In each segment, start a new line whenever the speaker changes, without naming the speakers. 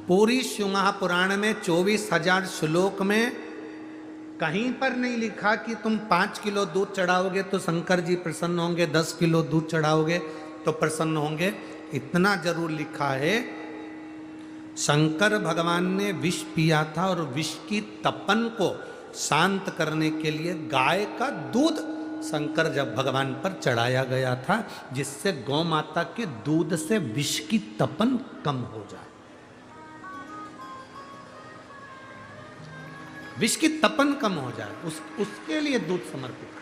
पूरी शिव महापुराण में 24,000 श्लोक में कहीं पर नहीं लिखा कि तुम 5 किलो दूध चढ़ाओगे तो शंकर जी प्रसन्न होंगे, 10 किलो दूध चढ़ाओगे तो प्रसन्न होंगे। इतना जरूर लिखा है, शंकर भगवान ने विष पिया था और विष की तपन को शांत करने के लिए गाय का दूध शंकर जब भगवान पर चढ़ाया गया था, जिससे गौ माता के दूध से विष की तपन कम हो जाए। विष की तपन कम हो जाए, उसके लिए दूध समर्पित है।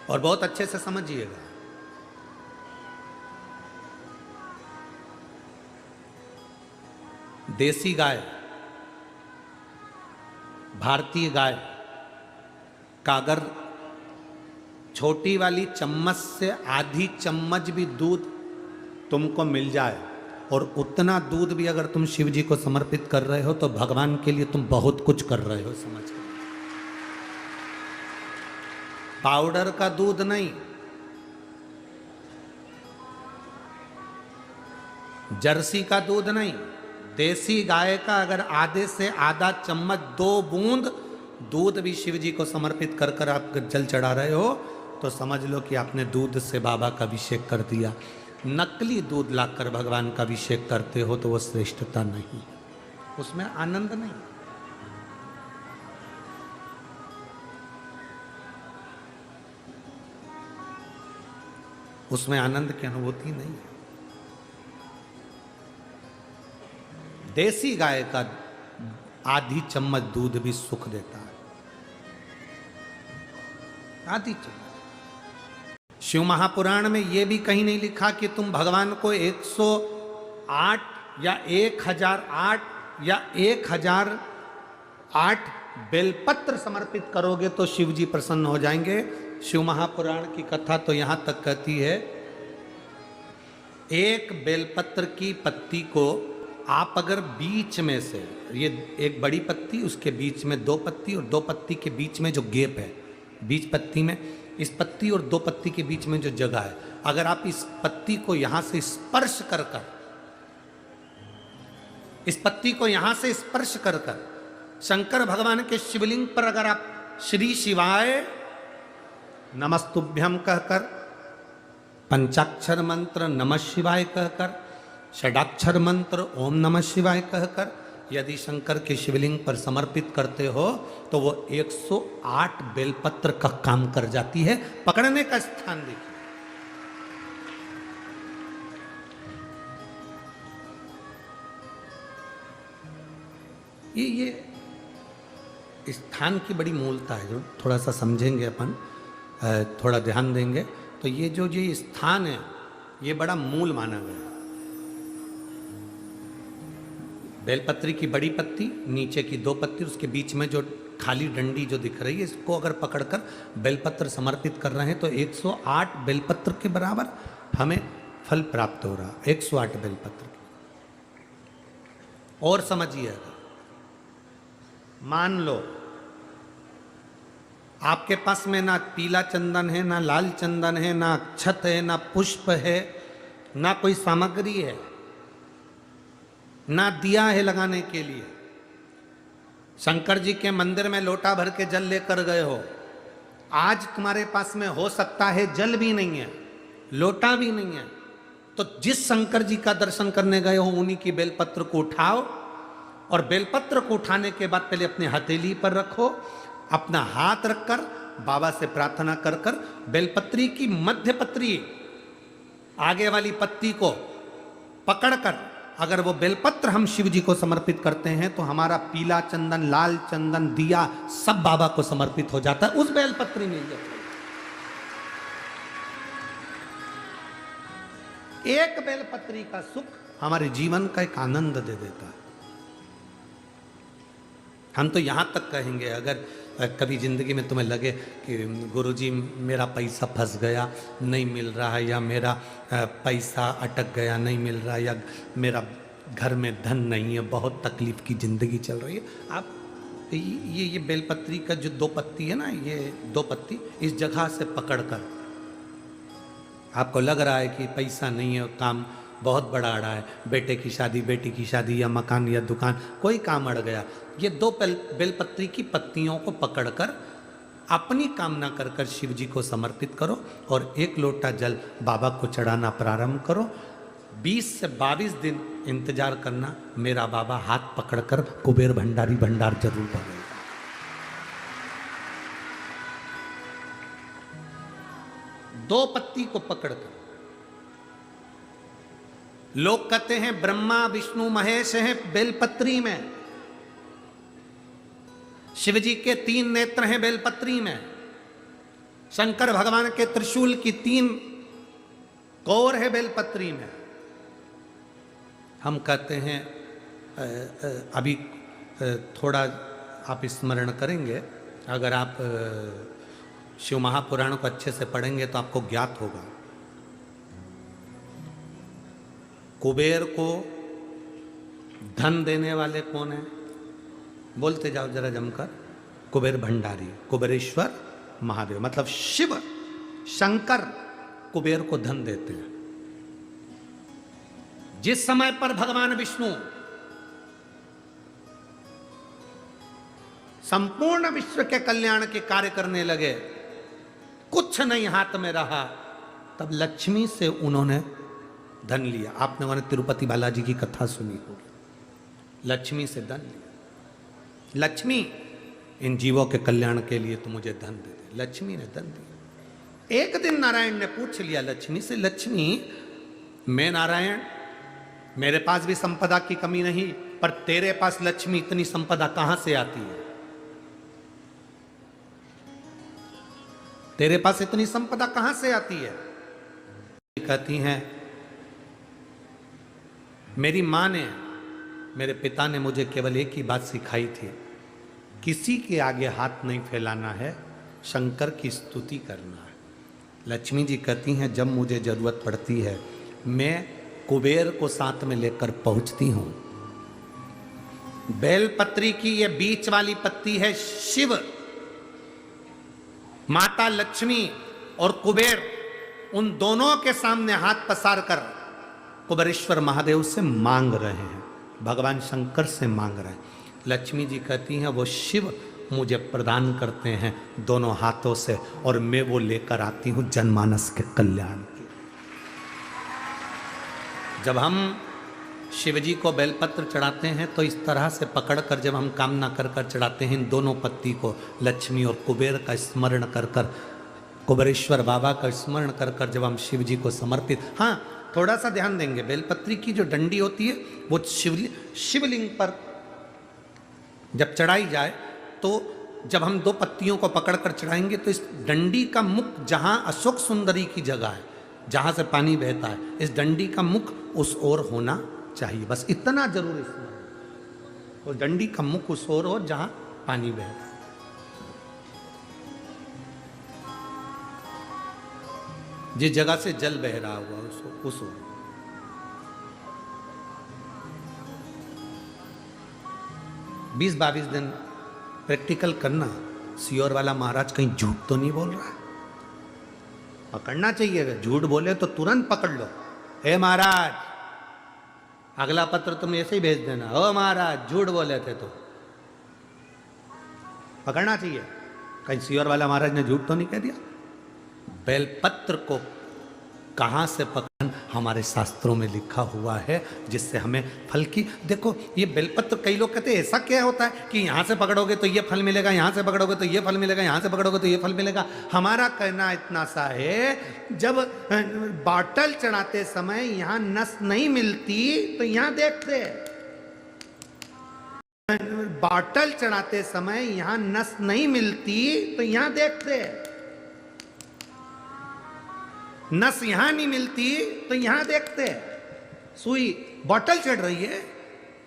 और बहुत अच्छे से समझिएगा, देसी गाय, भारतीय गाय का अगर छोटी वाली चम्मच से आधी चम्मच भी दूध तुमको मिल जाए और उतना दूध भी अगर तुम शिव जी को समर्पित कर रहे हो तो भगवान के लिए तुम बहुत कुछ कर रहे हो, समझ कर। पाउडर का दूध नहीं, जर्सी का दूध नहीं, देसी गाय का अगर आधे से आधा चम्मच 2 बूंद दूध भी शिव जी को समर्पित कर कर आप जल चढ़ा रहे हो तो समझ लो कि आपने दूध से बाबा का अभिषेक कर दिया। नकली दूध लाकर भगवान का अभिषेक करते हो तो वो श्रेष्ठता नहीं, उसमें आनंद नहीं। उसमें आनंद की अनुभूति नहीं है। देसी गाय का आधी चम्मच दूध भी सुख देता है, आधी चम्मच। शिव महापुराण में यह भी कहीं नहीं लिखा कि तुम भगवान को 108 या 1008 या 1008 बेलपत्र समर्पित करोगे तो शिव जी प्रसन्न हो जाएंगे। शिव महापुराण की कथा तो यहां तक कहती है, एक बेलपत्र की पत्ती को आप अगर बीच में से, ये एक बड़ी पत्ती, उसके बीच में 2 पत्ती और 2 पत्ती के बीच में जो गैप है, बीच पत्ती में, इस पत्ती और 2 पत्ती के बीच में जो जगह है, अगर आप इस पत्ती को यहां से स्पर्श कर कर, इस पत्ती को यहां से स्पर्श कर कर शंकर भगवान के शिवलिंग पर अगर आप श्री शिवाय नमस्तुभ्यम कहकर, पंचाक्षर मंत्र नमः शिवाय कहकर, षडाक्षर मंत्र ओम नमः शिवाय कहकर यदि शंकर के शिवलिंग पर समर्पित करते हो तो वो 108 बेलपत्र का काम कर जाती है। पकड़ने का स्थान देखिए, ये स्थान की बड़ी मूलता है, जो थोड़ा सा समझेंगे अपन, थोड़ा ध्यान देंगे तो ये जो ये स्थान है ये बड़ा मूल माना गया। बेलपत्री की बड़ी पत्ती, नीचे की 2 पत्ती, उसके बीच में जो खाली डंडी जो दिख रही है, इसको अगर पकड़कर बेलपत्र समर्पित कर रहे हैं तो 108 बेलपत्र के बराबर हमें फल प्राप्त हो रहा, 108 बेलपत्र के। और समझिएगा, मान लो आपके पास में ना पीला चंदन है, ना लाल चंदन है, ना अक्षत है, ना पुष्प है, ना कोई सामग्री है, ना दिया है लगाने के लिए। शंकर जी के मंदिर में लोटा भर के जल लेकर गए हो, आज तुम्हारे पास में हो सकता है जल भी नहीं है, लोटा भी नहीं है, तो जिस शंकर जी का दर्शन करने गए हो उन्हीं की बेलपत्र को उठाओ और बेलपत्र को उठाने के बाद पहले अपने हथेली पर रखो, अपना हाथ रखकर बाबा से प्रार्थना कर कर बेलपत्री की मध्य पत्री, आगे वाली पत्ती को पकड़कर अगर वो बेलपत्र हम शिव जी को समर्पित करते हैं तो हमारा पीला चंदन, लाल चंदन, दिया सब बाबा को समर्पित हो जाता है, उस बेलपत्री मिल जाती है। एक बेलपत्री का सुख हमारे जीवन का एक आनंद दे देता है। हम तो यहां तक कहेंगे, अगर कभी जिंदगी में तुम्हें लगे कि गुरुजी मेरा पैसा फंस गया नहीं मिल रहा है, या मेरा पैसा अटक गया नहीं मिल रहा है, या मेरा घर में धन नहीं है, बहुत तकलीफ की ज़िंदगी चल रही है, आप ये बेलपत्री का जो 2 पत्ती है ना, ये 2 पत्ती इस जगह से पकड़कर, आपको लग रहा है कि पैसा नहीं है, काम बहुत बड़ा अड़ा है, बेटे की शादी, बेटी की शादी, या मकान या दुकान, कोई काम अड़ गया, ये 2 बेलपत्री की पत्तियों को पकड़कर अपनी कामना कर कर शिव जी को समर्पित करो और 1 लोटा जल बाबा को चढ़ाना प्रारंभ करो। 20 से 22 दिन इंतजार करना, मेरा बाबा हाथ पकड़कर कुबेर भंडारी भंडार जरूर भरेगा। दो पत्ती को पकड़कर, लोग कहते हैं ब्रह्मा विष्णु महेश हैं बेलपत्री में, शिव जी के 3 नेत्र हैं बेलपत्री में, शंकर भगवान के त्रिशूल की 3 कोर है बेलपत्री में। हम कहते हैं अभी थोड़ा आप स्मरण करेंगे, अगर आप शिव महापुराण को अच्छे से पढ़ेंगे तो आपको ज्ञात होगा, कुबेर को धन देने वाले कौन है? बोलते जाओ जरा जमकर, कुबेर भंडारी, कुबेरेश्वर महादेव, मतलब शिव शंकर कुबेर को धन देते हैं। जिस समय पर भगवान विष्णु संपूर्ण विश्व के कल्याण के कार्य करने लगे, कुछ नहीं हाथ में रहा, तब लक्ष्मी से उन्होंने धन लिया। आपने उन्होंने तिरुपति बालाजी की कथा सुनी होगी, लक्ष्मी से धन लिया। लक्ष्मी, इन जीवों के कल्याण के लिए तो मुझे धन दे दे। लक्ष्मी ने धन दिया। एक दिन नारायण ने पूछ लिया लक्ष्मी से, लक्ष्मी मैं नारायण, मेरे पास भी संपदा की कमी नहीं, पर तेरे पास लक्ष्मी इतनी संपदा कहां से आती है? तेरे पास इतनी संपदा कहां से आती है? कहती हैं मेरी मां ने, मेरे पिता ने मुझे केवल एक ही बात सिखाई थी, किसी के आगे हाथ नहीं फैलाना है, शंकर की स्तुति करना है। लक्ष्मी जी कहती हैं जब मुझे जरूरत पड़ती है मैं कुबेर को साथ में लेकर पहुंचती हूं। बेलपत्री की ये बीच वाली पत्ती है शिव, माता लक्ष्मी और कुबेर, उन दोनों के सामने हाथ पसार कर कुबेरेश्वर महादेव से मांग रहे हैं, भगवान शंकर से मांग रहे हैं। लक्ष्मी जी कहती हैं वो शिव मुझे प्रदान करते हैं दोनों हाथों से, और मैं वो लेकर आती हूं जनमानस के कल्याण की। जब हम शिव जी को बेलपत्र चढ़ाते हैं तो इस तरह से पकड़कर जब हम कामना कर कर चढ़ाते हैं, इन दोनों पत्ती को लक्ष्मी और कुबेर का स्मरण कर कर, कुबेरेश्वर बाबा का स्मरण कर कर जब हम शिव जी को समर्पित, हाँ थोड़ा सा ध्यान देंगे, बेलपत्री की जो डंडी होती है वो शिवलिंग पर जब चढ़ाई जाए तो जब हम 2 पत्तियों को पकड़कर चढ़ाएंगे तो इस डंडी का मुख, जहां अशोक सुंदरी की जगह है जहां से पानी बहता है, इस डंडी का मुख उस ओर होना चाहिए, बस इतना जरूर इसमें, और डंडी का मुख उस ओर हो जहां पानी बहता है। जिस जगह से जल बह रहा हुआ उस ओर। 20-22 दिन प्रैक्टिकल करना। सियोर वाला महाराज कहीं झूठ तो नहीं बोल रहा है? पकड़ना चाहिए, अगर झूठ बोले तो तुरंत पकड़ लो। हे महाराज, अगला पत्र तुम ऐसे ही भेज देना, ओ महाराज झूठ बोले थे तो पकड़ना चाहिए। कहीं सियोर वाला महाराज ने झूठ तो नहीं कह दिया? बेलपत्र को कहां से पकड़ना हमारे शास्त्रों में लिखा हुआ है, जिससे हमें फल की, देखो ये बेलपत्र, कई लोग कहते हैं ऐसा क्या होता है कि यहां से पकड़ोगे तो ये फल मिलेगा, यहां से पकड़ोगे तो ये फल मिलेगा, यहां से पकड़ोगे तो ये फल मिलेगा। हमारा कहना इतना सा है, जब बॉटल चढ़ाते समय यहां नस नहीं मिलती तो यहां देखते, बॉटल चढ़ाते समय यहां नस नहीं मिलती तो यहां देखते, नस यहां नहीं मिलती तो यहां देखते, सुई बॉटल चढ़ रही है,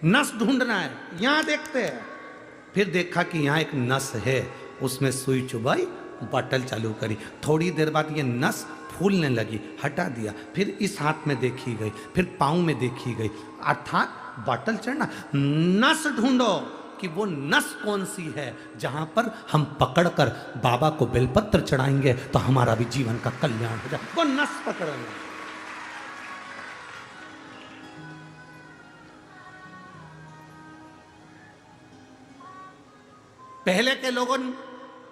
नस ढूंढना है, यहां देखते हैं, फिर देखा कि यहां एक नस है, उसमें सुई चुभाई, बॉटल चालू करी, थोड़ी देर बाद ये नस फूलने लगी, हटा दिया, फिर इस हाथ में देखी गई, फिर पाँव में देखी गई, अर्थात बॉटल चढ़ना। नस ढूंढो कि वो नस कौन सी है जहां पर हम पकड़कर बाबा को बेलपत्र चढ़ाएंगे तो हमारा भी जीवन का कल्याण हो जाए, वो नस पकड़ेंगे। पहले के लोगों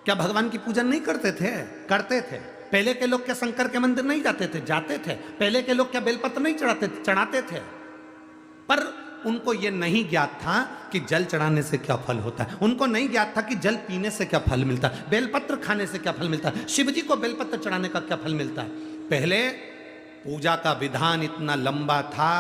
क्या भगवान की पूजन नहीं करते थे? करते थे। पहले के लोग क्या शंकर के मंदिर नहीं जाते थे? जाते थे। पहले के लोग क्या बेलपत्र नहीं चढ़ाते थे? पर उनको यह नहीं ज्ञात था कि जल चढ़ाने से क्या फल होता है। उनको नहीं ज्ञात था कि जल पीने से क्या फल मिलता है, बेलपत्र खाने से क्या फल मिलता है, शिव जी को बेलपत्र चढ़ाने का क्या फल मिलता है। पहले पूजा का विधान इतना लंबा था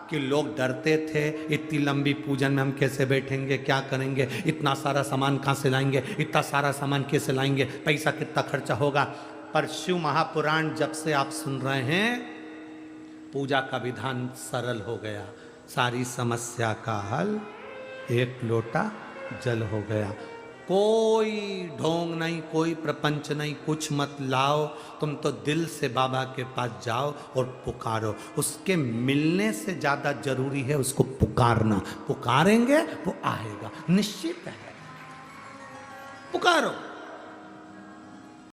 कि लोग डरते थे, इतनी लंबी पूजन में हम कैसे बैठेंगे, क्या करेंगे, इतना सारा सामान कहाँ से लाएंगे, इतना सारा सामान कैसे लाएंगे, पैसा कितना खर्चा होगा। पर शिव महापुराण जब से आप सुन रहे हैं, पूजा का विधान सरल हो गया। सारी समस्या का हल एक लोटा जल हो गया। कोई ढोंग नहीं, कोई प्रपंच नहीं, कुछ मत लाओ। तुम तो दिल से बाबा के पास जाओ और पुकारो। उसके मिलने से ज़्यादा जरूरी है उसको पुकारना। पुकारेंगे वो आएगा, निश्चित है। पुकारो।